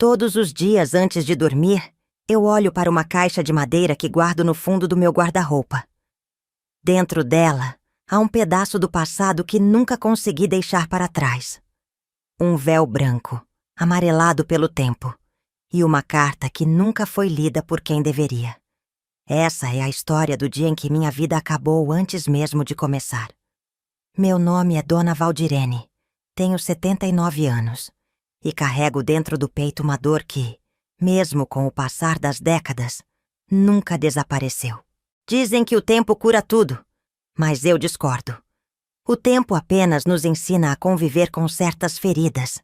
Todos os dias antes de dormir, eu olho para uma caixa de madeira que guardo no fundo do meu guarda-roupa. Dentro dela, há um pedaço do passado que nunca consegui deixar para trás. Um véu branco, amarelado pelo tempo, e uma carta que nunca foi lida por quem deveria. Essa é a história do dia em que minha vida acabou antes mesmo de começar. Meu nome é Dona Valdirene, tenho 79 anos, e carrego dentro do peito uma dor que, mesmo com o passar das décadas, nunca desapareceu. Dizem que o tempo cura tudo, mas eu discordo. O tempo apenas nos ensina a conviver com certas feridas,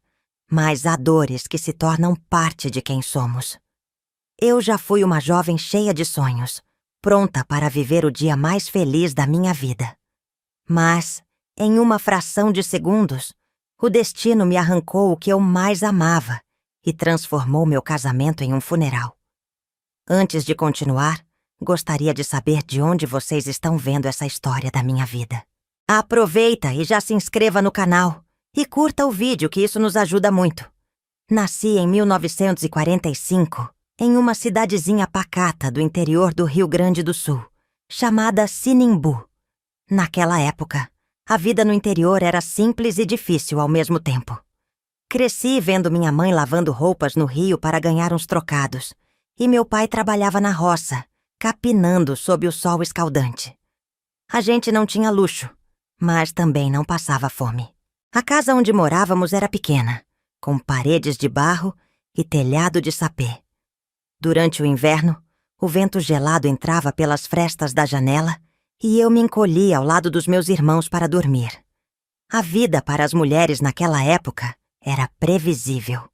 mas há dores que se tornam parte de quem somos. Eu já fui uma jovem cheia de sonhos, pronta para viver o dia mais feliz da minha vida. Mas, em uma fração de segundos, o destino me arrancou o que eu mais amava e transformou meu casamento em um funeral. Antes de continuar, gostaria de saber de onde vocês estão vendo essa história da minha vida. Aproveita e já se inscreva no canal e curta o vídeo, que isso nos ajuda muito. Nasci em 1945, em uma cidadezinha pacata do interior do Rio Grande do Sul, chamada Sinimbu. Naquela época, a vida no interior era simples e difícil ao mesmo tempo. Cresci vendo minha mãe lavando roupas no rio para ganhar uns trocados, e meu pai trabalhava na roça, capinando sob o sol escaldante. A gente não tinha luxo, mas também não passava fome. A casa onde morávamos era pequena, com paredes de barro e telhado de sapê. Durante o inverno, o vento gelado entrava pelas frestas da janela e eu me encolhia ao lado dos meus irmãos para dormir. A vida para as mulheres naquela época era previsível.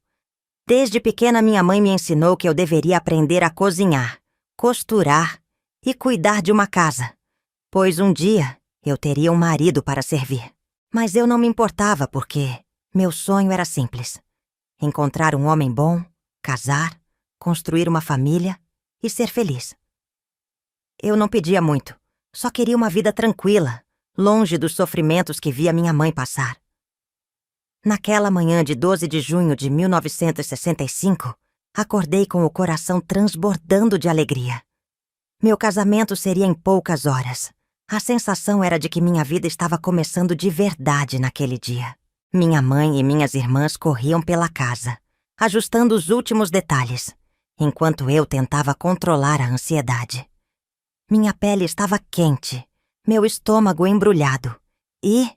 Desde pequena, minha mãe me ensinou que eu deveria aprender a cozinhar, costurar e cuidar de uma casa, pois um dia eu teria um marido para servir. Mas eu não me importava porque meu sonho era simples: encontrar um homem bom, casar, construir uma família e ser feliz. Eu não pedia muito, só queria uma vida tranquila, longe dos sofrimentos que via minha mãe passar. Naquela manhã de 12 de junho de 1965, acordei com o coração transbordando de alegria. Meu casamento seria em poucas horas. A sensação era de que minha vida estava começando de verdade naquele dia. Minha mãe e minhas irmãs corriam pela casa, ajustando os últimos detalhes, enquanto eu tentava controlar a ansiedade. Minha pele estava quente, meu estômago embrulhado, e,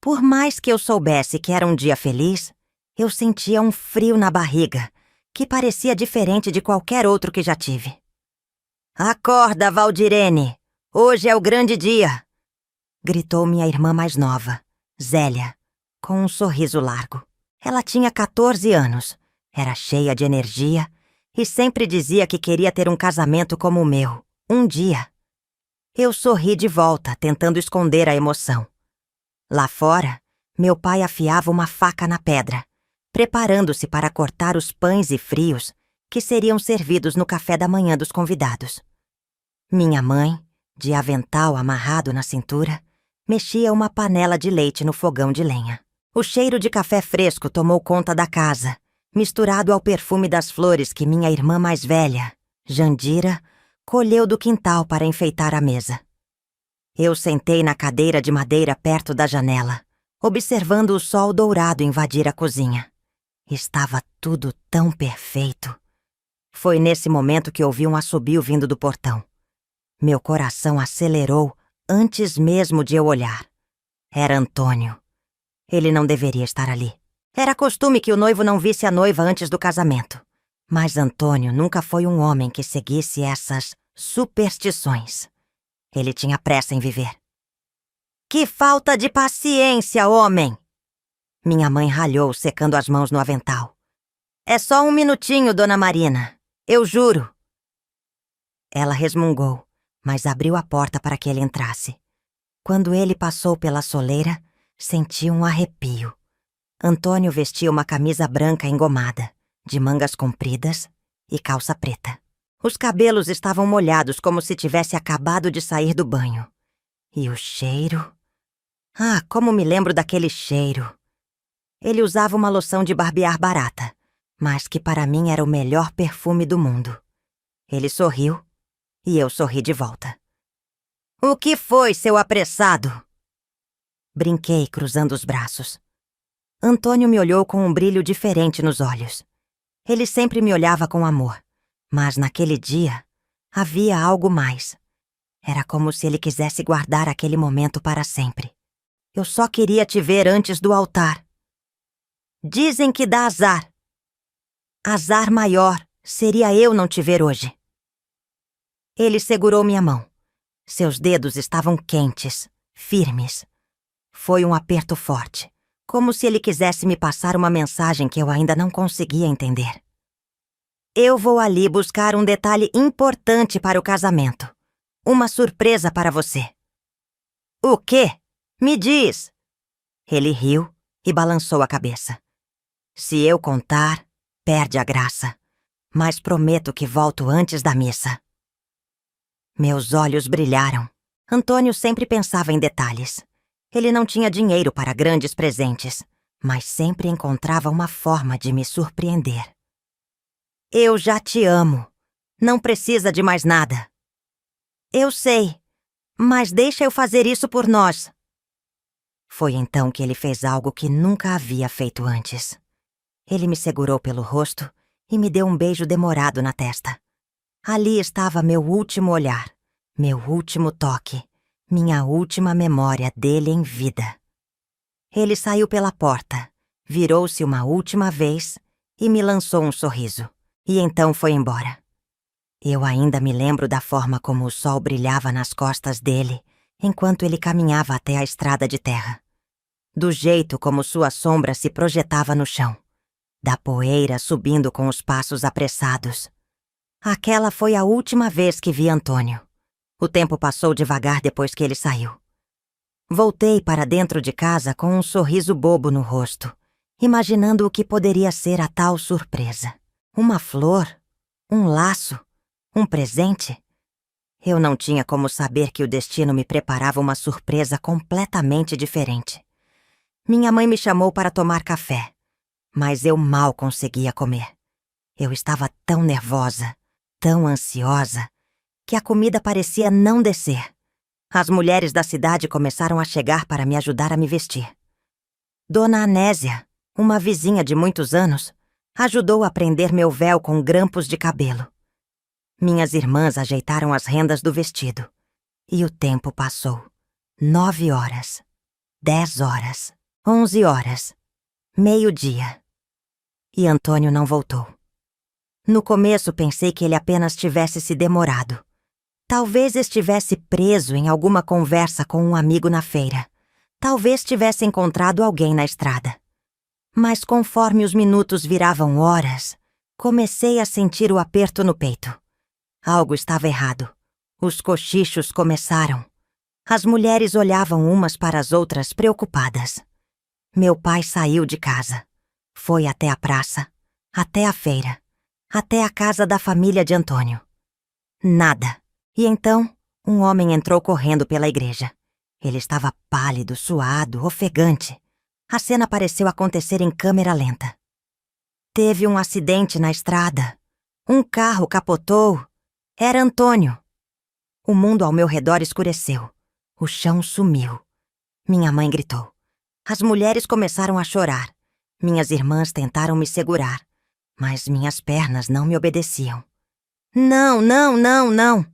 por mais que eu soubesse que era um dia feliz, eu sentia um frio na barriga, que parecia diferente de qualquer outro que já tive. "Acorda, Valdirene! Hoje é o grande dia!" gritou minha irmã mais nova, Zélia, com um sorriso largo. Ela tinha 14 anos, era cheia de energia e sempre dizia que queria ter um casamento como o meu, um dia. Eu sorri de volta, tentando esconder a emoção. Lá fora, meu pai afiava uma faca na pedra, preparando-se para cortar os pães e frios que seriam servidos no café da manhã dos convidados. Minha mãe, de avental amarrado na cintura, mexia uma panela de leite no fogão de lenha. O cheiro de café fresco tomou conta da casa, misturado ao perfume das flores que minha irmã mais velha, Jandira, colheu do quintal para enfeitar a mesa. Eu sentei na cadeira de madeira perto da janela, observando o sol dourado invadir a cozinha. Estava tudo tão perfeito. Foi nesse momento que ouvi um assobio vindo do portão. Meu coração acelerou antes mesmo de eu olhar. Era Antônio. Ele não deveria estar ali. Era costume que o noivo não visse a noiva antes do casamento. Mas Antônio nunca foi um homem que seguisse essas superstições. Ele tinha pressa em viver. "Que falta de paciência, homem!" Minha mãe ralhou, secando as mãos no avental. "É só um minutinho, Dona Marina. Eu juro." Ela resmungou, mas abriu a porta para que ele entrasse. Quando ele passou pela soleira, senti um arrepio. Antônio vestia uma camisa branca engomada, de mangas compridas e calça preta. Os cabelos estavam molhados como se tivesse acabado de sair do banho. E o cheiro... Ah, como me lembro daquele cheiro! Ele usava uma loção de barbear barata, mas que para mim era o melhor perfume do mundo. Ele sorriu e eu sorri de volta. "O que foi, seu apressado?" Brinquei, cruzando os braços. Antônio me olhou com um brilho diferente nos olhos. Ele sempre me olhava com amor, mas naquele dia havia algo mais. Era como se ele quisesse guardar aquele momento para sempre. "Eu só queria te ver antes do altar." "Dizem que dá azar." "Azar maior seria eu não te ver hoje." Ele segurou minha mão. Seus dedos estavam quentes, firmes. Foi um aperto forte, como se ele quisesse me passar uma mensagem que eu ainda não conseguia entender. "Eu vou ali buscar um detalhe importante para o casamento. Uma surpresa para você." "O quê? Me diz." Ele riu e balançou a cabeça. "Se eu contar, perde a graça. Mas prometo que volto antes da missa." Meus olhos brilharam. Antônio sempre pensava em detalhes. Ele não tinha dinheiro para grandes presentes, mas sempre encontrava uma forma de me surpreender. "Eu já te amo. Não precisa de mais nada." "Eu sei, mas deixa eu fazer isso por nós." Foi então que ele fez algo que nunca havia feito antes. Ele me segurou pelo rosto e me deu um beijo demorado na testa. Ali estava meu último olhar, meu último toque, minha última memória dele em vida. Ele saiu pela porta, virou-se uma última vez e me lançou um sorriso, e então foi embora. Eu ainda me lembro da forma como o sol brilhava nas costas dele enquanto ele caminhava até a estrada de terra. Do jeito como sua sombra se projetava no chão, da poeira subindo com os passos apressados. Aquela foi a última vez que vi Antônio. O tempo passou devagar depois que ele saiu. Voltei para dentro de casa com um sorriso bobo no rosto, imaginando o que poderia ser a tal surpresa. Uma flor? Um laço? Um presente? Eu não tinha como saber que o destino me preparava uma surpresa completamente diferente. Minha mãe me chamou para tomar café, mas eu mal conseguia comer. Eu estava tão nervosa, tão ansiosa, que a comida parecia não descer. As mulheres da cidade começaram a chegar para me ajudar a me vestir. Dona Anésia, uma vizinha de muitos anos, ajudou a prender meu véu com grampos de cabelo. Minhas irmãs ajeitaram as rendas do vestido. E o tempo passou. 9 horas, 10 horas, 11 horas, meio-dia. E Antônio não voltou. No começo pensei que ele apenas tivesse se demorado. Talvez estivesse preso em alguma conversa com um amigo na feira. Talvez tivesse encontrado alguém na estrada. Mas conforme os minutos viravam horas, comecei a sentir o aperto no peito. Algo estava errado. Os cochichos começaram. As mulheres olhavam umas para as outras preocupadas. Meu pai saiu de casa. Foi até a praça, até a feira, até a casa da família de Antônio. Nada. E então, um homem entrou correndo pela igreja. Ele estava pálido, suado, ofegante. A cena pareceu acontecer em câmera lenta. Teve um acidente na estrada. Um carro capotou. Era Antônio. O mundo ao meu redor escureceu. O chão sumiu. Minha mãe gritou. As mulheres começaram a chorar. Minhas irmãs tentaram me segurar, mas minhas pernas não me obedeciam. Não, não, não, não!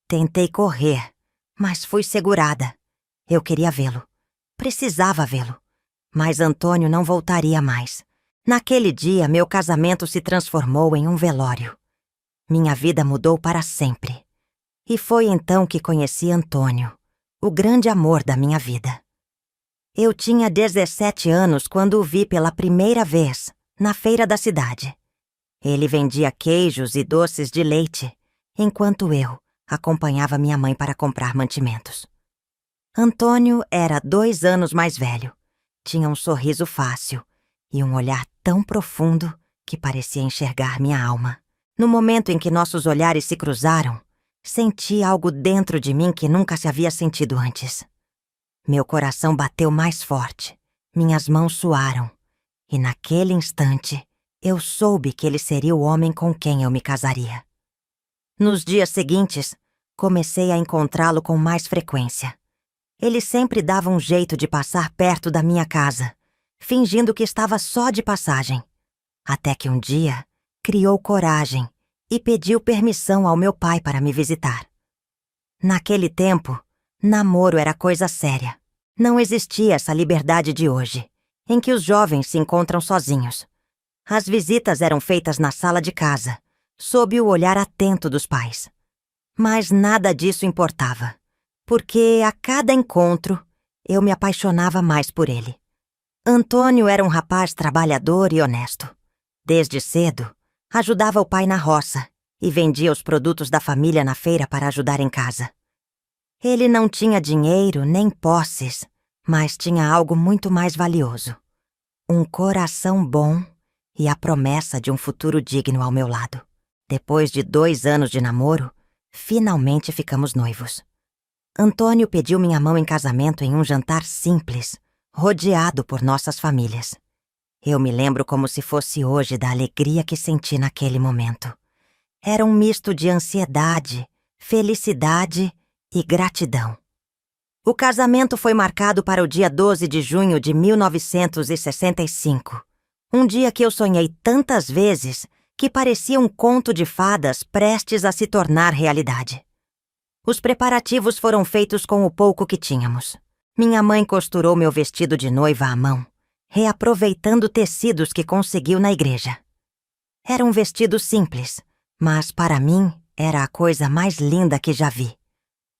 Tentei correr, mas fui segurada. Eu queria vê-lo. Precisava vê-lo. Mas Antônio não voltaria mais. Naquele dia, meu casamento se transformou em um velório. Minha vida mudou para sempre. E foi então que conheci Antônio, o grande amor da minha vida. Eu tinha 17 anos quando o vi pela primeira vez, na feira da cidade. Ele vendia queijos e doces de leite, enquanto eu acompanhava minha mãe para comprar mantimentos. Antônio era 2 anos mais velho. Tinha um sorriso fácil e um olhar tão profundo que parecia enxergar minha alma. No momento em que nossos olhares se cruzaram, senti algo dentro de mim que nunca se havia sentido antes. Meu coração bateu mais forte, minhas mãos suaram, e naquele instante eu soube que ele seria o homem com quem eu me casaria. Nos dias seguintes, comecei a encontrá-lo com mais frequência. Ele sempre dava um jeito de passar perto da minha casa, fingindo que estava só de passagem. Até que um dia, criou coragem e pediu permissão ao meu pai para me visitar. Naquele tempo, namoro era coisa séria. Não existia essa liberdade de hoje, em que os jovens se encontram sozinhos. As visitas eram feitas na sala de casa, sob o olhar atento dos pais. Mas nada disso importava, porque a cada encontro eu me apaixonava mais por ele. Antônio era um rapaz trabalhador e honesto. Desde cedo, ajudava o pai na roça e vendia os produtos da família na feira para ajudar em casa. Ele não tinha dinheiro nem posses, mas tinha algo muito mais valioso: um coração bom e a promessa de um futuro digno ao meu lado. Depois de 2 anos de namoro, finalmente ficamos noivos. Antônio pediu minha mão em casamento em um jantar simples, rodeado por nossas famílias. Eu me lembro como se fosse hoje da alegria que senti naquele momento. Era um misto de ansiedade, felicidade e gratidão. O casamento foi marcado para o dia 12 de junho de 1965, um dia que eu sonhei tantas vezes que parecia um conto de fadas prestes a se tornar realidade. Os preparativos foram feitos com o pouco que tínhamos. Minha mãe costurou meu vestido de noiva à mão, reaproveitando tecidos que conseguiu na igreja. Era um vestido simples, mas para mim era a coisa mais linda que já vi.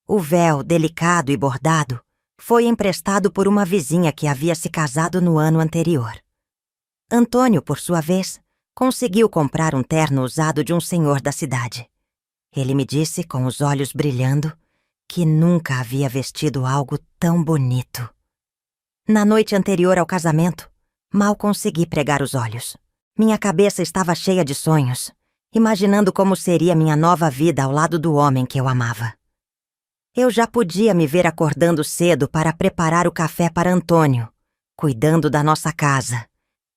O véu, delicado e bordado, foi emprestado por uma vizinha que havia se casado no ano anterior. Antônio, por sua vez, conseguiu comprar um terno usado de um senhor da cidade. Ele me disse, com os olhos brilhando, que nunca havia vestido algo tão bonito. Na noite anterior ao casamento, mal consegui pregar os olhos. Minha cabeça estava cheia de sonhos, imaginando como seria minha nova vida ao lado do homem que eu amava. Eu já podia me ver acordando cedo para preparar o café para Antônio, cuidando da nossa casa,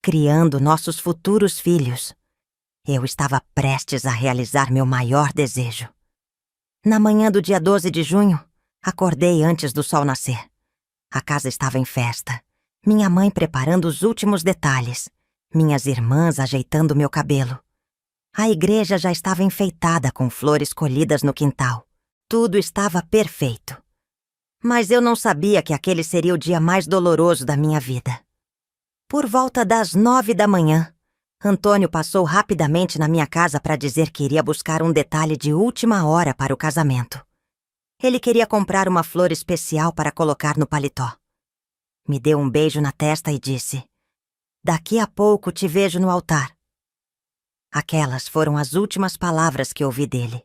criando nossos futuros filhos. Eu estava prestes a realizar meu maior desejo. Na manhã do dia 12 de junho, acordei antes do sol nascer. A casa estava em festa, minha mãe preparando os últimos detalhes, minhas irmãs ajeitando meu cabelo. A igreja já estava enfeitada com flores colhidas no quintal. Tudo estava perfeito. Mas eu não sabia que aquele seria o dia mais doloroso da minha vida. Por volta das 9 da manhã, Antônio passou rapidamente na minha casa para dizer que iria buscar um detalhe de última hora para o casamento. Ele queria comprar uma flor especial para colocar no paletó. Me deu um beijo na testa e disse: "Daqui a pouco te vejo no altar." Aquelas foram as últimas palavras que ouvi dele.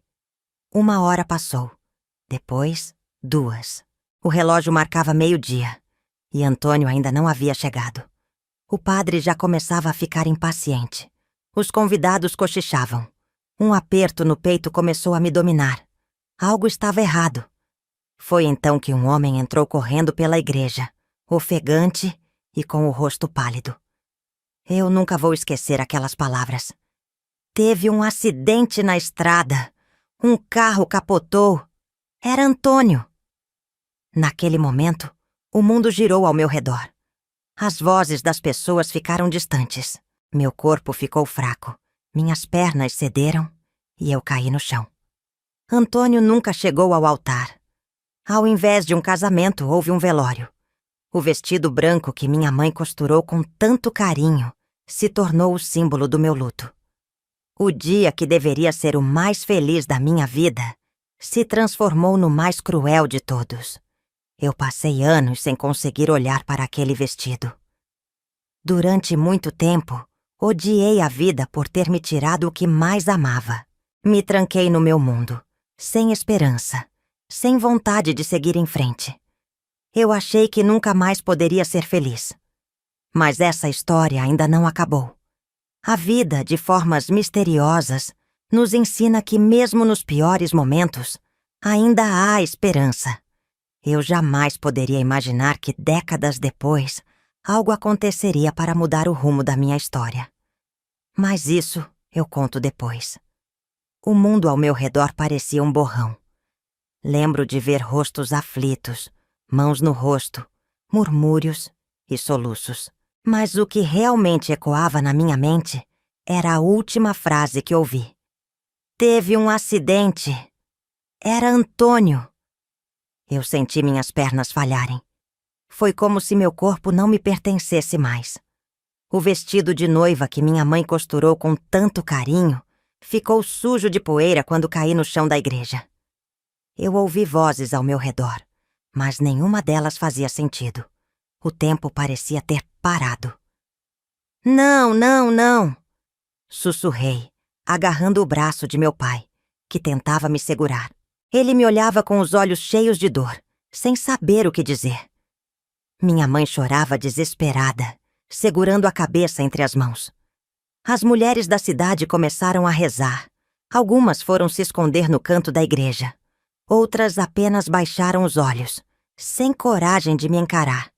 1 hora passou. Depois, 2. O relógio marcava 12:00 e Antônio ainda não havia chegado. O padre já começava a ficar impaciente. Os convidados cochichavam. Um aperto no peito começou a me dominar. Algo estava errado. Foi então que um homem entrou correndo pela igreja, ofegante e com o rosto pálido. Eu nunca vou esquecer aquelas palavras. "Teve um acidente na estrada. Um carro capotou. Era Antônio." Naquele momento, o mundo girou ao meu redor. As vozes das pessoas ficaram distantes. Meu corpo ficou fraco. Minhas pernas cederam e eu caí no chão. Antônio nunca chegou ao altar. Ao invés de um casamento, houve um velório. O vestido branco que minha mãe costurou com tanto carinho se tornou o símbolo do meu luto. O dia que deveria ser o mais feliz da minha vida se transformou no mais cruel de todos. Eu passei anos sem conseguir olhar para aquele vestido. Durante muito tempo, odiei a vida por ter me tirado o que mais amava. Me tranquei no meu mundo, sem esperança, sem vontade de seguir em frente. Eu achei que nunca mais poderia ser feliz. Mas essa história ainda não acabou. A vida, de formas misteriosas, nos ensina que mesmo nos piores momentos, ainda há esperança. Eu jamais poderia imaginar que décadas depois, algo aconteceria para mudar o rumo da minha história. Mas isso eu conto depois. O mundo ao meu redor parecia um borrão. Lembro de ver rostos aflitos, mãos no rosto, murmúrios e soluços. Mas o que realmente ecoava na minha mente era a última frase que ouvi. Teve um acidente. Era Antônio. Eu senti minhas pernas falharem. Foi como se meu corpo não me pertencesse mais. O vestido de noiva que minha mãe costurou com tanto carinho ficou sujo de poeira quando caí no chão da igreja. Eu ouvi vozes ao meu redor, mas nenhuma delas fazia sentido. O tempo parecia ter parado. Não, não, não! Sussurrei, agarrando o braço de meu pai, que tentava me segurar. Ele me olhava com os olhos cheios de dor, sem saber o que dizer. Minha mãe chorava desesperada, segurando a cabeça entre as mãos. As mulheres da cidade começaram a rezar. Algumas foram se esconder no canto da igreja. Outras apenas baixaram os olhos, sem coragem de me encarar.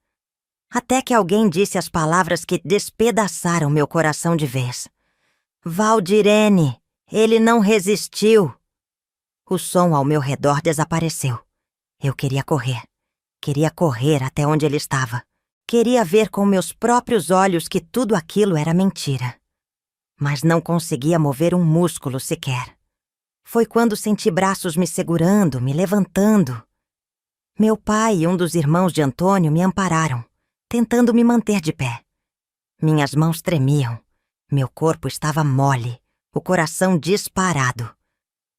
Até que alguém disse as palavras que despedaçaram meu coração de vez. Valdirene, ele não resistiu. O som ao meu redor desapareceu. Eu queria correr. Queria correr até onde ele estava. Queria ver com meus próprios olhos que tudo aquilo era mentira. Mas não conseguia mover um músculo sequer. Foi quando senti braços me segurando, me levantando. Meu pai e um dos irmãos de Antônio me ampararam, tentando me manter de pé. Minhas mãos tremiam. Meu corpo estava mole, o coração disparado.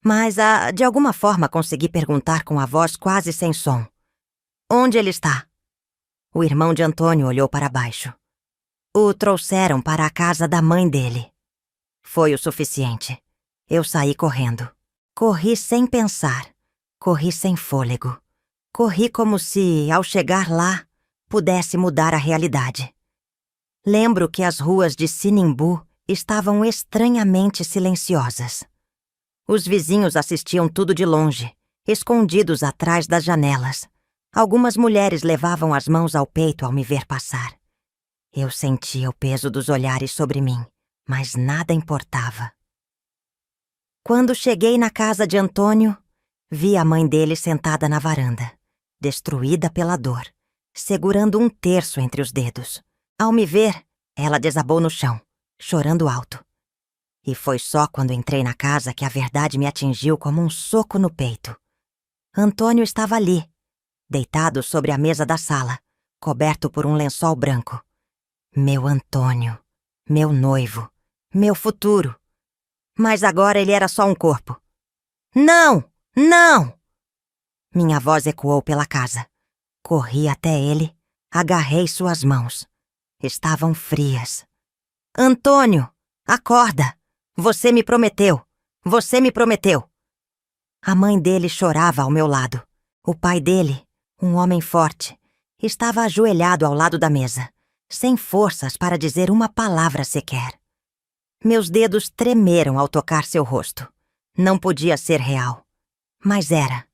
Mas, de alguma forma, consegui perguntar com a voz quase sem som. Onde ele está? O irmão de Antônio olhou para baixo. O trouxeram para a casa da mãe dele. Foi o suficiente. Eu saí correndo. Corri sem pensar. Corri sem fôlego. Corri como se, ao chegar lá, pudesse mudar a realidade. Lembro que as ruas de Sinimbu estavam estranhamente silenciosas. Os vizinhos assistiam tudo de longe, escondidos atrás das janelas. Algumas mulheres levavam as mãos ao peito ao me ver passar. Eu sentia o peso dos olhares sobre mim, mas nada importava. Quando cheguei na casa de Antônio, vi a mãe dele sentada na varanda, destruída pela dor, segurando um terço entre os dedos. Ao me ver, ela desabou no chão, chorando alto. E foi só quando entrei na casa que a verdade me atingiu como um soco no peito. Antônio estava ali, deitado sobre a mesa da sala, coberto por um lençol branco. Meu Antônio, meu noivo, meu futuro. Mas agora ele era só um corpo. Não! Não! Minha voz ecoou pela casa. Corri até ele, agarrei suas mãos. Estavam frias. Antônio, acorda! Você me prometeu! Você me prometeu! A mãe dele chorava ao meu lado. O pai dele, um homem forte, estava ajoelhado ao lado da mesa, sem forças para dizer uma palavra sequer. Meus dedos tremeram ao tocar seu rosto. Não podia ser real. Mas era.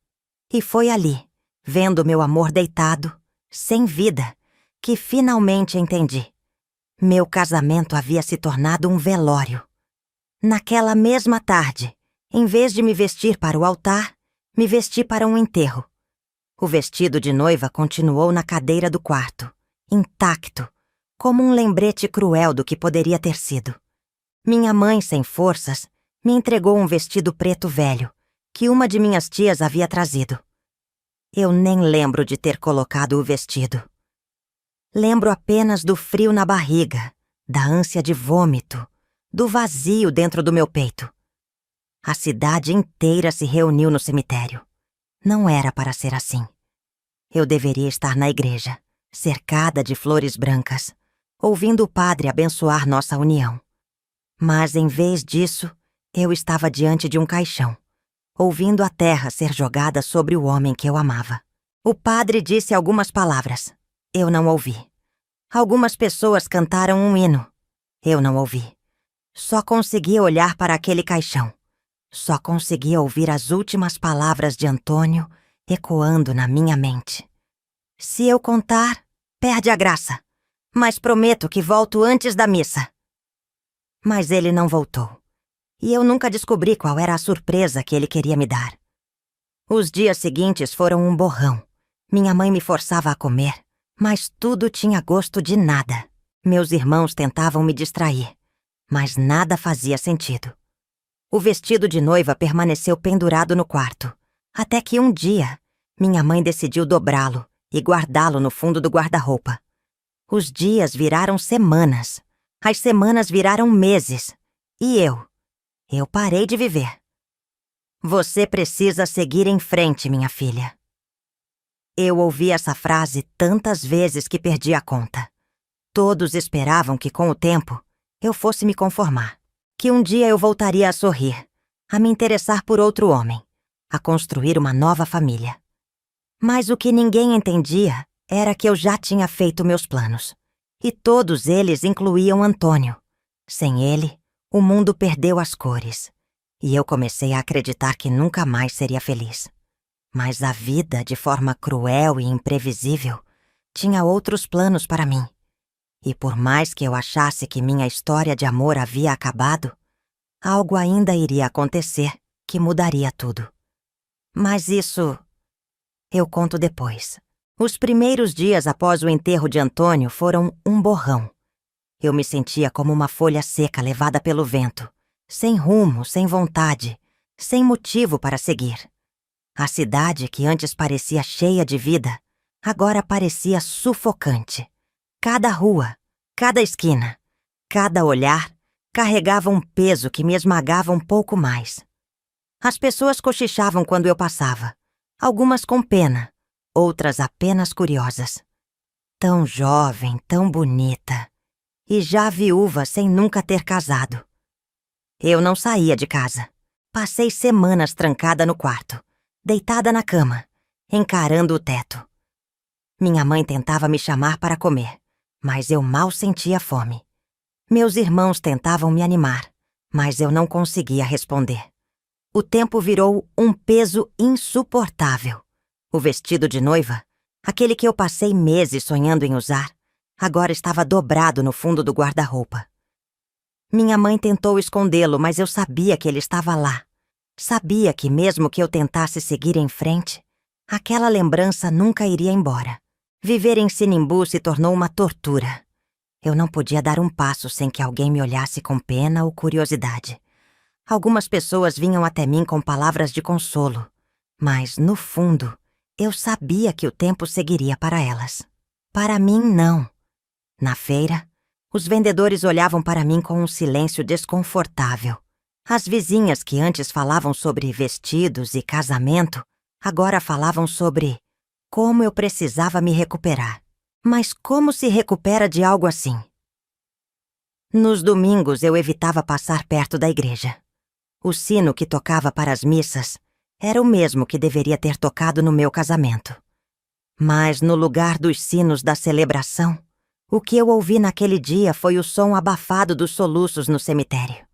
E foi ali, vendo meu amor deitado, sem vida, que finalmente entendi. Meu casamento havia se tornado um velório. Naquela mesma tarde, em vez de me vestir para o altar, me vesti para um enterro. O vestido de noiva continuou na cadeira do quarto, intacto, como um lembrete cruel do que poderia ter sido. Minha mãe, sem forças, me entregou um vestido preto velho, que uma de minhas tias havia trazido. Eu nem lembro de ter colocado o vestido. Lembro apenas do frio na barriga, da ânsia de vômito, do vazio dentro do meu peito. A cidade inteira se reuniu no cemitério. Não era para ser assim. Eu deveria estar na igreja, cercada de flores brancas, ouvindo o padre abençoar nossa união. Mas, em vez disso, eu estava diante de um caixão, ouvindo a terra ser jogada sobre o homem que eu amava. O padre disse algumas palavras. Eu não ouvi. Algumas pessoas cantaram um hino. Eu não ouvi. Só conseguia olhar para aquele caixão. Só conseguia ouvir as últimas palavras de Antônio ecoando na minha mente. Se eu contar, perde a graça. Mas prometo que volto antes da missa. Mas ele não voltou. E eu nunca descobri qual era a surpresa que ele queria me dar. Os dias seguintes foram um borrão. Minha mãe me forçava a comer, mas tudo tinha gosto de nada. Meus irmãos tentavam me distrair, mas nada fazia sentido. O vestido de noiva permaneceu pendurado no quarto, até que um dia, minha mãe decidiu dobrá-lo e guardá-lo no fundo do guarda-roupa. Os dias viraram semanas, as semanas viraram meses, e eu parei de viver. Você precisa seguir em frente, minha filha. Eu ouvi essa frase tantas vezes que perdi a conta. Todos esperavam que, com o tempo, eu fosse me conformar. Que um dia eu voltaria a sorrir, a me interessar por outro homem, a construir uma nova família. Mas o que ninguém entendia era que eu já tinha feito meus planos. E todos eles incluíam Antônio. Sem ele, o mundo perdeu as cores. E eu comecei a acreditar que nunca mais seria feliz. Mas a vida, de forma cruel e imprevisível, tinha outros planos para mim. E por mais que eu achasse que minha história de amor havia acabado, algo ainda iria acontecer que mudaria tudo. Mas isso eu conto depois. Os primeiros dias após o enterro de Antônio foram um borrão. Eu me sentia como uma folha seca levada pelo vento, sem rumo, sem vontade, sem motivo para seguir. A cidade, que antes parecia cheia de vida, agora parecia sufocante. Cada rua, cada esquina, cada olhar carregava um peso que me esmagava um pouco mais. As pessoas cochichavam quando eu passava, algumas com pena, outras apenas curiosas. Tão jovem, tão bonita, e já viúva sem nunca ter casado. Eu não saía de casa. Passei semanas trancada no quarto, deitada na cama, encarando o teto. Minha mãe tentava me chamar para comer, mas eu mal sentia fome. Meus irmãos tentavam me animar, mas eu não conseguia responder. O tempo virou um peso insuportável. O vestido de noiva, aquele que eu passei meses sonhando em usar, agora estava dobrado no fundo do guarda-roupa. Minha mãe tentou escondê-lo, mas eu sabia que ele estava lá. Sabia que mesmo que eu tentasse seguir em frente, aquela lembrança nunca iria embora. Viver em Sinimbu se tornou uma tortura. Eu não podia dar um passo sem que alguém me olhasse com pena ou curiosidade. Algumas pessoas vinham até mim com palavras de consolo, mas, no fundo, eu sabia que o tempo seguiria para elas. Para mim, não. Na feira, os vendedores olhavam para mim com um silêncio desconfortável. As vizinhas que antes falavam sobre vestidos e casamento, agora falavam sobre como eu precisava me recuperar. Mas como se recupera de algo assim? Nos domingos eu evitava passar perto da igreja. O sino que tocava para as missas era o mesmo que deveria ter tocado no meu casamento. Mas no lugar dos sinos da celebração, o que eu ouvi naquele dia foi o som abafado dos soluços no cemitério.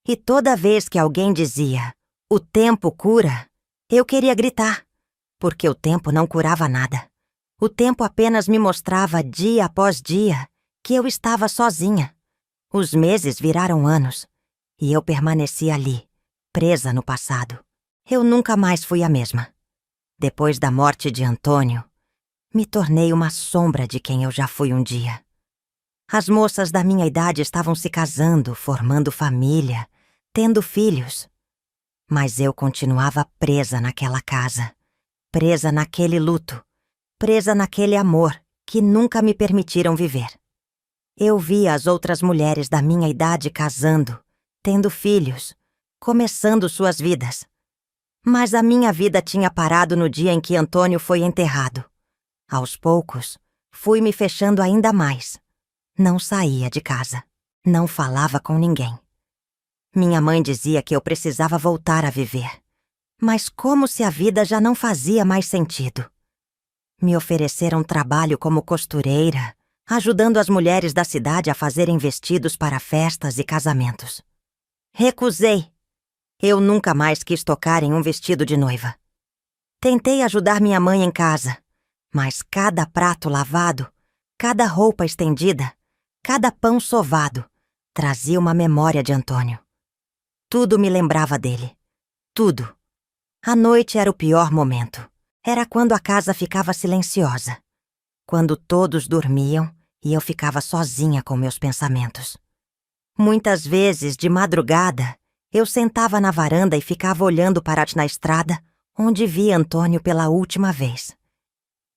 E toda vez que alguém dizia, "O tempo cura", eu queria gritar, porque o tempo não curava nada. O tempo apenas me mostrava dia após dia que eu estava sozinha. Os meses viraram anos, e eu permaneci ali, presa no passado. Eu nunca mais fui a mesma. Depois da morte de Antônio, me tornei uma sombra de quem eu já fui um dia. As moças da minha idade estavam se casando, formando família, tendo filhos. Mas eu continuava presa naquela casa, presa naquele luto, presa naquele amor que nunca me permitiram viver. Eu via as outras mulheres da minha idade casando, tendo filhos, começando suas vidas. Mas a minha vida tinha parado no dia em que Antônio foi enterrado. Aos poucos, fui me fechando ainda mais. Não saía de casa, não falava com ninguém. Minha mãe dizia que eu precisava voltar a viver. Mas como se a vida já não fazia mais sentido. Me ofereceram trabalho como costureira, ajudando as mulheres da cidade a fazerem vestidos para festas e casamentos. Recusei. Eu nunca mais quis tocar em um vestido de noiva. Tentei ajudar minha mãe em casa, mas cada prato lavado, cada roupa estendida, cada pão sovado, Trazia uma memória de Antônio. Tudo me lembrava dele. Tudo. A noite era o pior momento. Era quando a casa ficava silenciosa. Quando todos dormiam e eu ficava sozinha com meus pensamentos. Muitas vezes, de madrugada, eu sentava na varanda e ficava olhando para na estrada, onde vi Antônio pela última vez.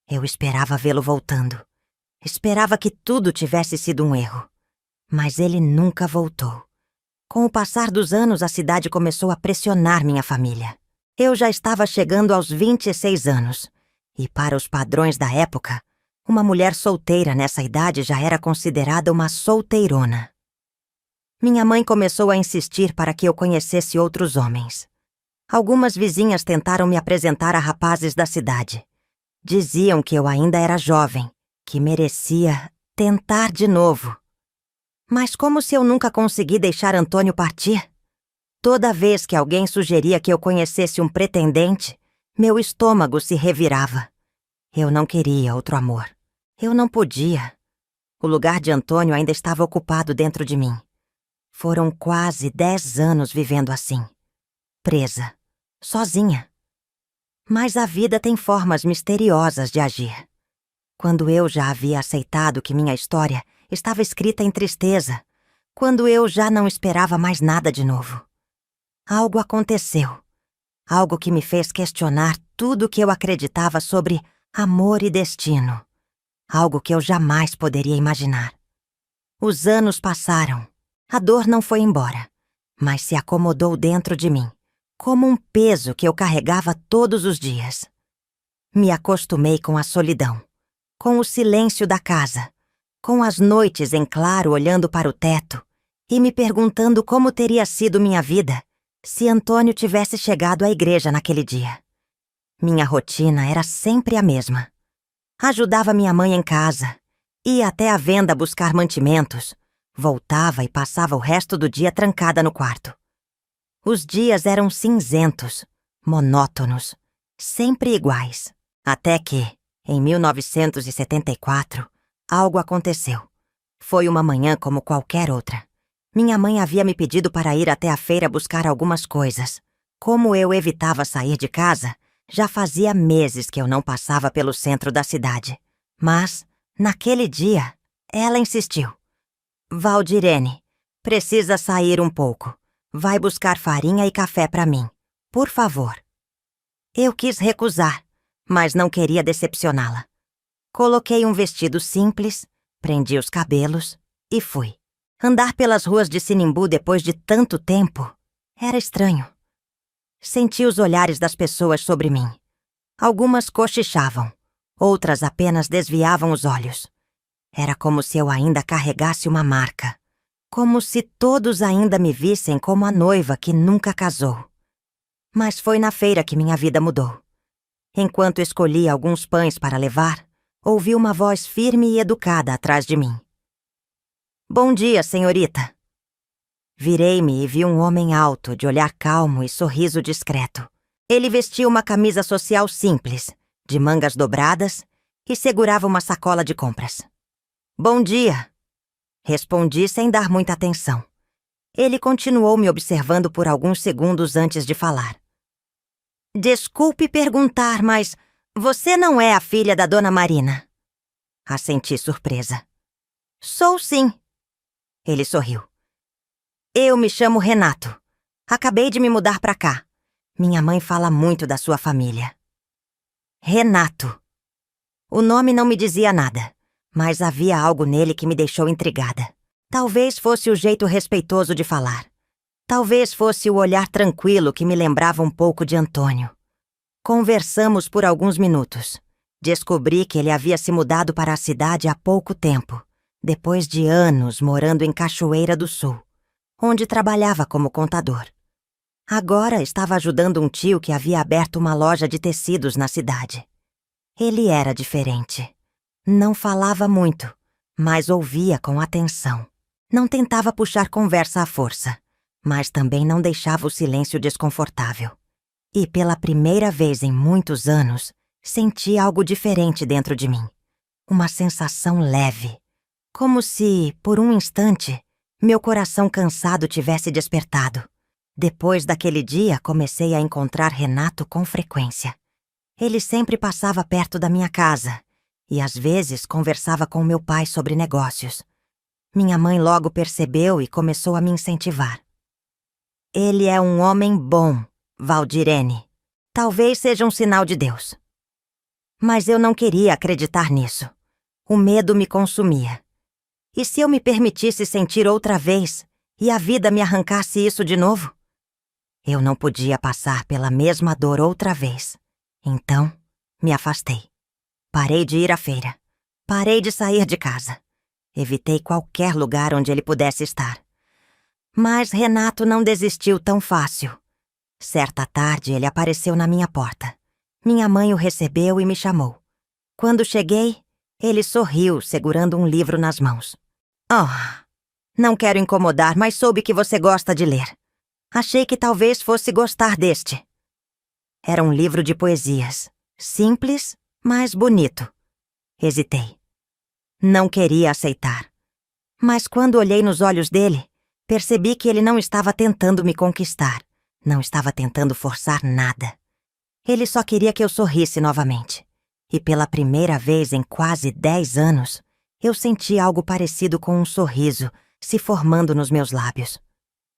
Eu esperava vê-lo voltando. Esperava que tudo tivesse sido um erro. Mas ele nunca voltou. Com o passar dos anos, a cidade começou a pressionar minha família. Eu já estava chegando aos 26 anos. E para os padrões da época, uma mulher solteira nessa idade já era considerada uma solteirona. Minha mãe começou a insistir para que eu conhecesse outros homens. Algumas vizinhas tentaram me apresentar a rapazes da cidade. Diziam que eu ainda era jovem, que merecia tentar de novo. Mas como se eu nunca consegui deixar Antônio partir? Toda vez que alguém sugeria que eu conhecesse um pretendente, meu estômago se revirava. Eu não queria outro amor. Eu não podia. O lugar de Antônio ainda estava ocupado dentro de mim. Foram quase 10 anos vivendo assim. Presa. Sozinha. Mas a vida tem formas misteriosas de agir. Quando eu já havia aceitado que minha história estava escrita em tristeza, quando eu já não esperava mais nada de novo, algo aconteceu. Algo que me fez questionar tudo o que eu acreditava sobre amor e destino. Algo que eu jamais poderia imaginar. Os anos passaram. A dor não foi embora, mas se acomodou dentro de mim, como um peso que eu carregava todos os dias. Me acostumei com a solidão, com o silêncio da casa, com as noites em claro olhando para o teto e me perguntando como teria sido minha vida se Antônio tivesse chegado à igreja naquele dia. Minha rotina era sempre a mesma. Ajudava minha mãe em casa, ia até a venda buscar mantimentos, voltava e passava o resto do dia trancada no quarto. Os dias eram cinzentos, monótonos, sempre iguais. Até que, em 1974, algo aconteceu. Foi uma manhã como qualquer outra. Minha mãe havia me pedido para ir até a feira buscar algumas coisas. Como eu evitava sair de casa, já fazia meses que eu não passava pelo centro da cidade. Mas, naquele dia, ela insistiu. Valdirene, precisa sair um pouco. Vai buscar farinha e café para mim, por favor. Eu quis recusar, mas não queria decepcioná-la. Coloquei um vestido simples, prendi os cabelos e fui. Andar pelas ruas de Sinimbu depois de tanto tempo era estranho. Senti os olhares das pessoas sobre mim. Algumas cochichavam, outras apenas desviavam os olhos. Era como se eu ainda carregasse uma marca. Como se todos ainda me vissem como a noiva que nunca casou. Mas foi na feira que minha vida mudou. Enquanto escolhia alguns pães para levar, ouvi uma voz firme e educada atrás de mim. Bom dia, senhorita. Virei-me e vi um homem alto, de olhar calmo e sorriso discreto. Ele vestia uma camisa social simples, de mangas dobradas, e segurava uma sacola de compras. Bom dia, respondi sem dar muita atenção. Ele continuou me observando por alguns segundos antes de falar. Desculpe perguntar, mas você não é a filha da dona Marina? Assenti surpresa. Sou sim. Ele sorriu. Eu me chamo Renato. Acabei de me mudar pra cá. Minha mãe fala muito da sua família. Renato. O nome não me dizia nada, mas havia algo nele que me deixou intrigada. Talvez fosse o jeito respeitoso de falar. Talvez fosse o olhar tranquilo que me lembrava um pouco de Antônio. Conversamos por alguns minutos. Descobri que ele havia se mudado para a cidade há pouco tempo, depois de anos morando em Cachoeira do Sul, onde trabalhava como contador. Agora estava ajudando um tio que havia aberto uma loja de tecidos na cidade. Ele era diferente. Não falava muito, mas ouvia com atenção. Não tentava puxar conversa à força, mas também não deixava o silêncio desconfortável. E pela primeira vez em muitos anos, senti algo diferente dentro de mim. Uma sensação leve. Como se, por um instante, meu coração cansado tivesse despertado. Depois daquele dia, comecei a encontrar Renato com frequência. Ele sempre passava perto da minha casa e, às vezes, conversava com meu pai sobre negócios. Minha mãe logo percebeu e começou a me incentivar. Ele é um homem bom, Valdirene. Talvez seja um sinal de Deus. Mas eu não queria acreditar nisso. O medo me consumia. E se eu me permitisse sentir outra vez e a vida me arrancasse isso de novo? Eu não podia passar pela mesma dor outra vez. Então, me afastei. Parei de ir à feira. Parei de sair de casa. Evitei qualquer lugar onde ele pudesse estar. Mas Renato não desistiu tão fácil. Certa tarde, ele apareceu na minha porta. Minha mãe o recebeu e me chamou. Quando cheguei, ele sorriu, segurando um livro nas mãos. Oh, não quero incomodar, mas soube que você gosta de ler. Achei que talvez fosse gostar deste. Era um livro de poesias. Simples, mas bonito. Hesitei. Não queria aceitar. Mas quando olhei nos olhos dele, percebi que ele não estava tentando me conquistar. Não estava tentando forçar nada. Ele só queria que eu sorrisse novamente. E pela primeira vez em quase 10 anos, eu senti algo parecido com um sorriso se formando nos meus lábios.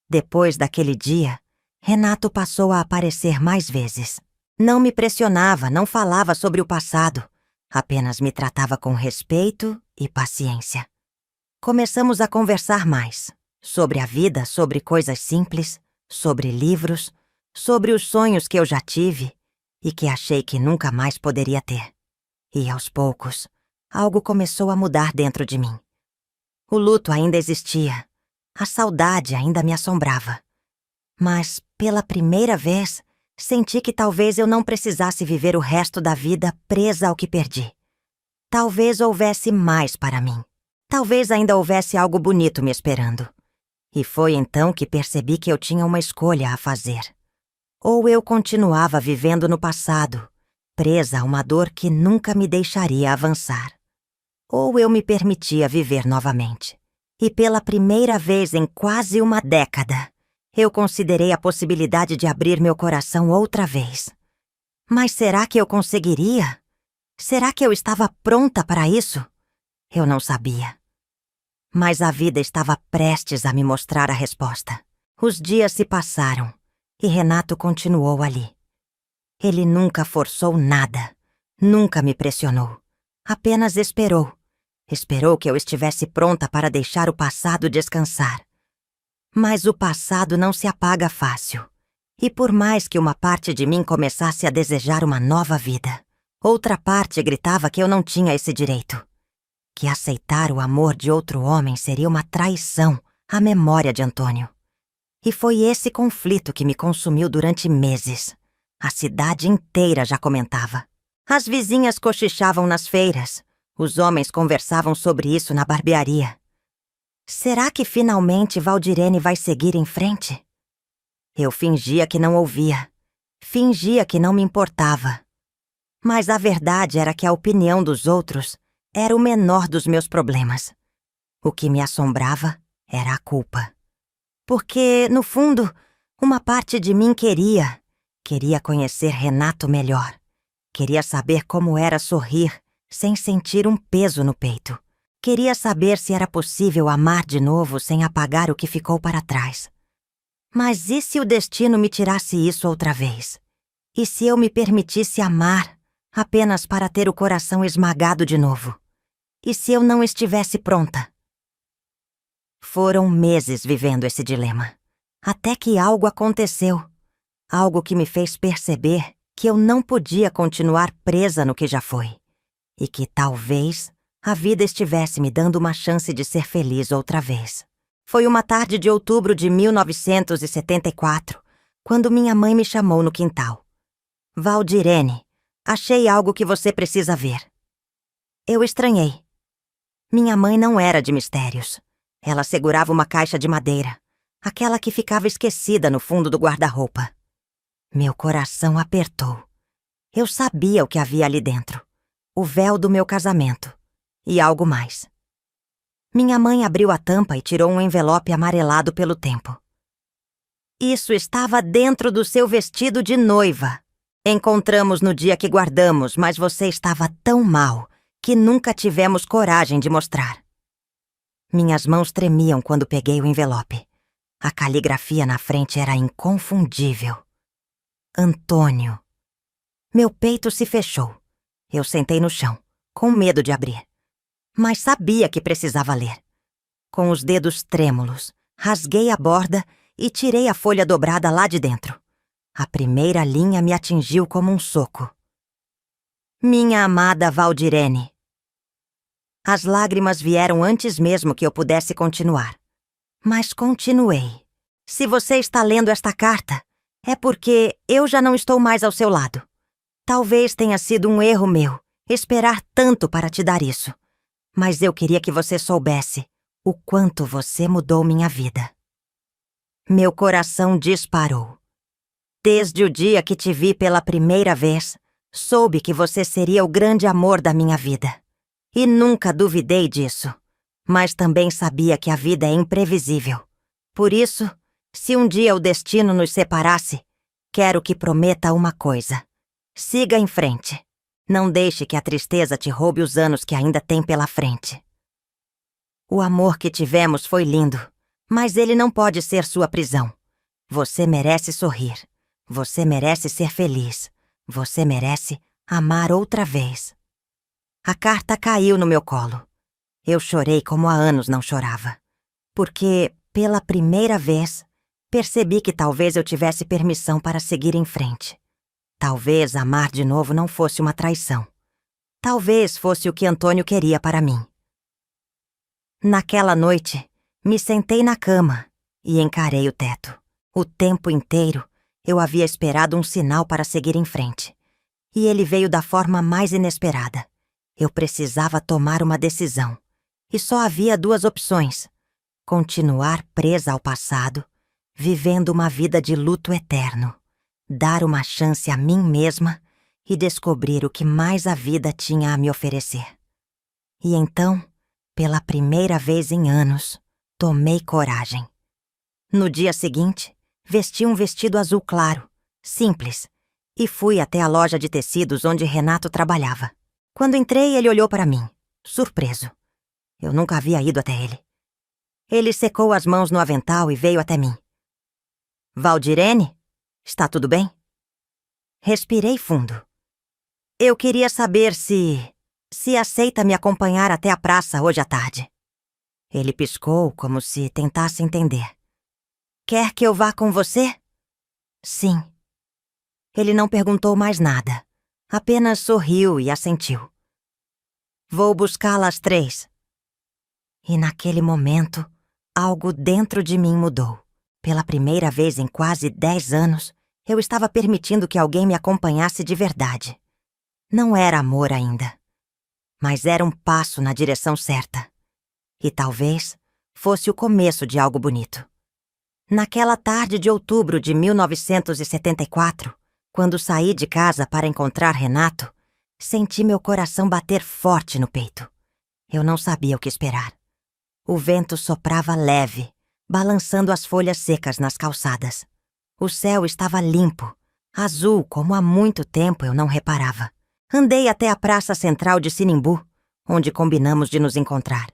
Depois daquele dia, Renato passou a aparecer mais vezes. Não me pressionava, não falava sobre o passado. Apenas me tratava com respeito e paciência. Começamos a conversar mais. Sobre a vida, sobre coisas simples, sobre livros, sobre os sonhos que eu já tive e que achei que nunca mais poderia ter. E aos poucos, algo começou a mudar dentro de mim. O luto ainda existia. A saudade ainda me assombrava. Mas, pela primeira vez, senti que talvez eu não precisasse viver o resto da vida presa ao que perdi. Talvez houvesse mais para mim. Talvez ainda houvesse algo bonito me esperando. E foi então que percebi que eu tinha uma escolha a fazer. Ou eu continuava vivendo no passado, presa a uma dor que nunca me deixaria avançar. Ou eu me permitia viver novamente. E pela primeira vez em quase uma década, eu considerei a possibilidade de abrir meu coração outra vez. Mas será que eu conseguiria? Será que eu estava pronta para isso? Eu não sabia. Mas a vida estava prestes a me mostrar a resposta. Os dias se passaram e Renato continuou ali. Ele nunca forçou nada, nunca me pressionou. Apenas esperou. Esperou que eu estivesse pronta para deixar o passado descansar. Mas o passado não se apaga fácil. E por mais que uma parte de mim começasse a desejar uma nova vida, outra parte gritava que eu não tinha esse direito. Que aceitar o amor de outro homem seria uma traição à memória de Antônio. E foi esse conflito que me consumiu durante meses. A cidade inteira já comentava. As vizinhas cochichavam nas feiras. Os homens conversavam sobre isso na barbearia. Será que finalmente Valdirene vai seguir em frente? Eu fingia que não ouvia. Fingia que não me importava. Mas a verdade era que a opinião dos outros era o menor dos meus problemas. O que me assombrava era a culpa. Porque, no fundo, uma parte de mim queria conhecer Renato melhor. Queria saber como era sorrir sem sentir um peso no peito. Queria saber se era possível amar de novo sem apagar o que ficou para trás. Mas e se o destino me tirasse isso outra vez? E se eu me permitisse amar apenas para ter o coração esmagado de novo? E se eu não estivesse pronta? Foram meses vivendo esse dilema. Até que algo aconteceu. Algo que me fez perceber que eu não podia continuar presa no que já foi. E que talvez a vida estivesse me dando uma chance de ser feliz outra vez. Foi uma tarde de outubro de 1974, quando minha mãe me chamou no quintal. Valdirene, achei algo que você precisa ver. Eu estranhei. Minha mãe não era de mistérios. Ela segurava uma caixa de madeira, aquela que ficava esquecida no fundo do guarda-roupa. Meu coração apertou. Eu sabia o que havia ali dentro. O véu do meu casamento. E algo mais. Minha mãe abriu a tampa e tirou um envelope amarelado pelo tempo. Isso estava dentro do seu vestido de noiva. Encontramos no dia que guardamos, mas você estava tão mal que nunca tivemos coragem de mostrar. Minhas mãos tremiam quando peguei o envelope. A caligrafia na frente era inconfundível. Antônio. Meu peito se fechou. Eu sentei no chão, com medo de abrir. Mas sabia que precisava ler. Com os dedos trêmulos, rasguei a borda e tirei a folha dobrada lá de dentro. A primeira linha me atingiu como um soco. Minha amada Valdirene. As lágrimas vieram antes mesmo que eu pudesse continuar. Mas continuei. Se você está lendo esta carta, é porque eu já não estou mais ao seu lado. Talvez tenha sido um erro meu esperar tanto para te dar isso. Mas eu queria que você soubesse o quanto você mudou minha vida. Meu coração disparou. Desde o dia que te vi pela primeira vez, soube que você seria o grande amor da minha vida. E nunca duvidei disso. Mas também sabia que a vida é imprevisível. Por isso, se um dia o destino nos separasse, quero que prometa uma coisa. Siga em frente. Não deixe que a tristeza te roube os anos que ainda tem pela frente. O amor que tivemos foi lindo, mas ele não pode ser sua prisão. Você merece sorrir. Você merece ser feliz. Você merece amar outra vez. A carta caiu no meu colo. Eu chorei como há anos não chorava. Porque, pela primeira vez, percebi que talvez eu tivesse permissão para seguir em frente. Talvez amar de novo não fosse uma traição. Talvez fosse o que Antônio queria para mim. Naquela noite, me sentei na cama e encarei o teto. O tempo inteiro, eu havia esperado um sinal para seguir em frente. E ele veio da forma mais inesperada. Eu precisava tomar uma decisão. E só havia duas opções: continuar presa ao passado, vivendo uma vida de luto eterno, dar uma chance a mim mesma e descobrir o que mais a vida tinha a me oferecer. E então, pela primeira vez em anos, tomei coragem. No dia seguinte, vesti um vestido azul claro, simples, e fui até a loja de tecidos onde Renato trabalhava. Quando entrei, ele olhou para mim, surpreso. Eu nunca havia ido até ele. Ele secou as mãos no avental e veio até mim. Valdirene, está tudo bem? Respirei fundo. Eu queria saber se aceita me acompanhar até a praça hoje à tarde. Ele piscou como se tentasse entender. Quer que eu vá com você? Sim. Ele não perguntou mais nada. Apenas sorriu e assentiu. Vou buscá-la às 3. E naquele momento, algo dentro de mim mudou. Pela primeira vez em quase 10 anos, eu estava permitindo que alguém me acompanhasse de verdade. Não era amor ainda, mas era um passo na direção certa. E talvez fosse o começo de algo bonito. Naquela tarde de outubro de 1974, quando saí de casa para encontrar Renato, senti meu coração bater forte no peito. Eu não sabia o que esperar. O vento soprava leve, balançando as folhas secas nas calçadas. O céu estava limpo, azul como há muito tempo eu não reparava. Andei até a praça central de Sinimbu, onde combinamos de nos encontrar.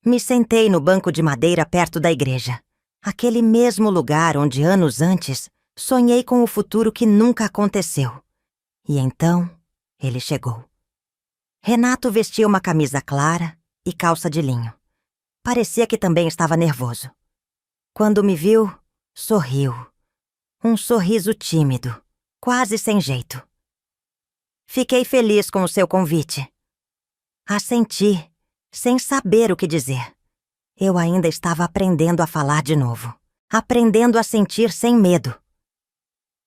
Me sentei no banco de madeira perto da igreja, aquele mesmo lugar onde anos antes sonhei com o futuro que nunca aconteceu. E então, ele chegou. Renato vestia uma camisa clara e calça de linho. Parecia que também estava nervoso. Quando me viu, sorriu. Um sorriso tímido, quase sem jeito. Fiquei feliz com o seu convite. Assenti, sem saber o que dizer. Eu ainda estava aprendendo a falar de novo, aprendendo a sentir sem medo.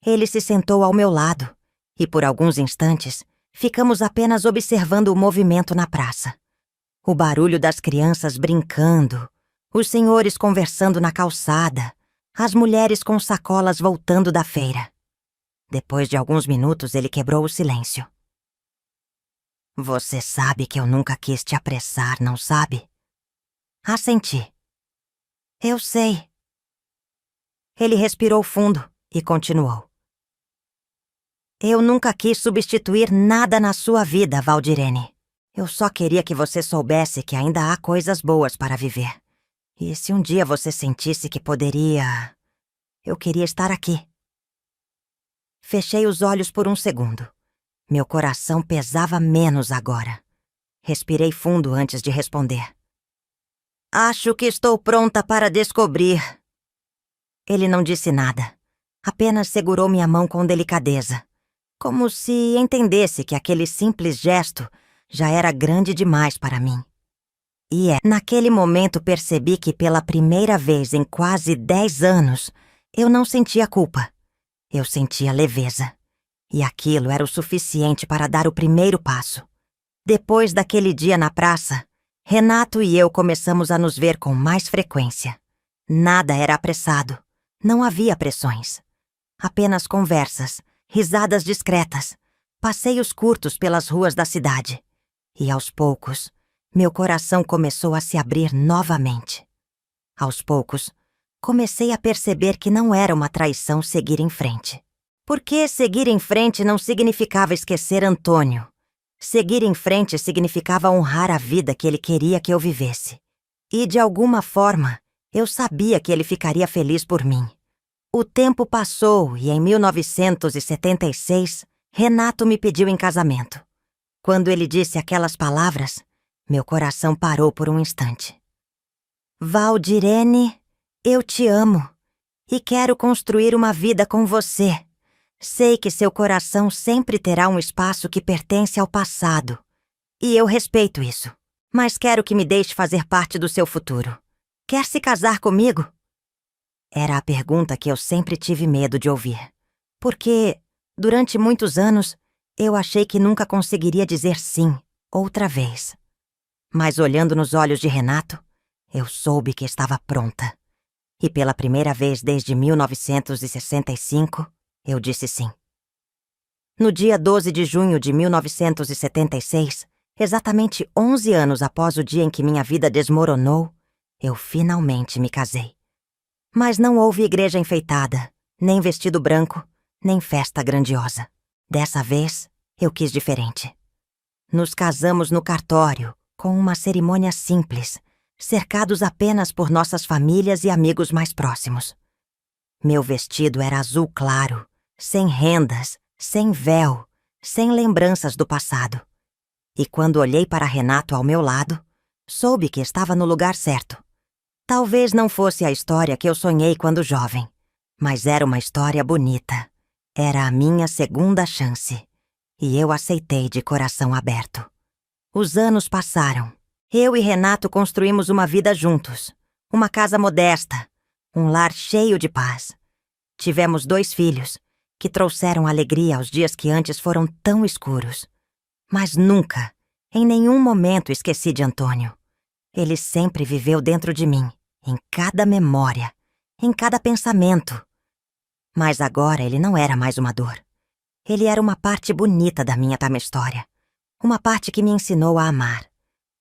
Ele se sentou ao meu lado e, por alguns instantes, ficamos apenas observando o movimento na praça. O barulho das crianças brincando, os senhores conversando na calçada, as mulheres com sacolas voltando da feira. Depois de alguns minutos, ele quebrou o silêncio. Você sabe que eu nunca quis te apressar, não sabe? Assenti. Eu sei. Ele respirou fundo e continuou. Eu nunca quis substituir nada na sua vida, Valdirene. Eu só queria que você soubesse que ainda há coisas boas para viver. E se um dia você sentisse que poderia... Eu queria estar aqui. Fechei os olhos por um segundo. Meu coração pesava menos agora. Respirei fundo antes de responder. Acho que estou pronta para descobrir. Ele não disse nada. Apenas segurou minha mão com delicadeza. Como se entendesse que aquele simples gesto já era grande demais para mim. Naquele momento percebi que pela primeira vez em quase 10 anos, eu não sentia culpa. Eu sentia leveza. E aquilo era o suficiente para dar o primeiro passo. Depois daquele dia na praça, Renato e eu começamos a nos ver com mais frequência. Nada era apressado. Não havia pressões. Apenas conversas, risadas discretas, passeios curtos pelas ruas da cidade. E aos poucos, meu coração começou a se abrir novamente. Aos poucos, comecei a perceber que não era uma traição seguir em frente. Porque seguir em frente não significava esquecer Antônio. Seguir em frente significava honrar a vida que ele queria que eu vivesse. E, de alguma forma, eu sabia que ele ficaria feliz por mim. O tempo passou e, em 1976, Renato me pediu em casamento. Quando ele disse aquelas palavras, meu coração parou por um instante. Valdirene, eu te amo e quero construir uma vida com você. Sei que seu coração sempre terá um espaço que pertence ao passado. E eu respeito isso. Mas quero que me deixe fazer parte do seu futuro. Quer se casar comigo? Era a pergunta que eu sempre tive medo de ouvir. Porque, durante muitos anos, eu achei que nunca conseguiria dizer sim, outra vez. Mas olhando nos olhos de Renato, eu soube que estava pronta. E pela primeira vez desde 1965, eu disse sim. No dia 12 de junho de 1976, exatamente 11 anos após o dia em que minha vida desmoronou, eu finalmente me casei. Mas não houve igreja enfeitada, nem vestido branco, nem festa grandiosa. Dessa vez, eu quis diferente. Nos casamos no cartório, com uma cerimônia simples, cercados apenas por nossas famílias e amigos mais próximos. Meu vestido era azul claro, sem rendas, sem véu, sem lembranças do passado. E quando olhei para Renato ao meu lado, soube que estava no lugar certo. Talvez não fosse a história que eu sonhei quando jovem, mas era uma história bonita. Era a minha segunda chance, e eu aceitei de coração aberto. Os anos passaram. Eu e Renato construímos uma vida juntos, uma casa modesta, um lar cheio de paz. Tivemos 2 filhos, que trouxeram alegria aos dias que antes foram tão escuros. Mas nunca, em nenhum momento esqueci de Antônio. Ele sempre viveu dentro de mim, em cada memória, em cada pensamento. Mas agora ele não era mais uma dor. Ele era uma parte bonita da minha história. Uma parte que me ensinou a amar.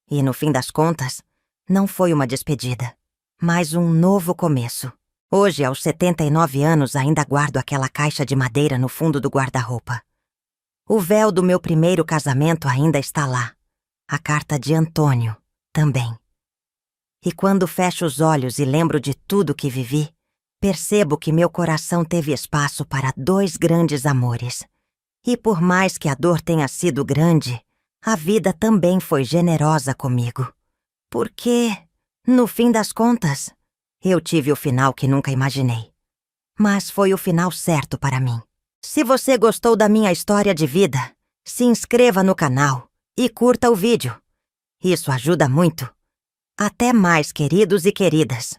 E no fim das contas, não foi uma despedida, mas um novo começo. Hoje, aos 79 anos, ainda guardo aquela caixa de madeira no fundo do guarda-roupa. O véu do meu primeiro casamento ainda está lá. A carta de Antônio também. E quando fecho os olhos e lembro de tudo que vivi, percebo que meu coração teve espaço para 2 grandes amores. E por mais que a dor tenha sido grande, a vida também foi generosa comigo. Porque, no fim das contas, eu tive o final que nunca imaginei. Mas foi o final certo para mim. Se você gostou da minha história de vida, se inscreva no canal e curta o vídeo. Isso ajuda muito. Até mais, queridos e queridas.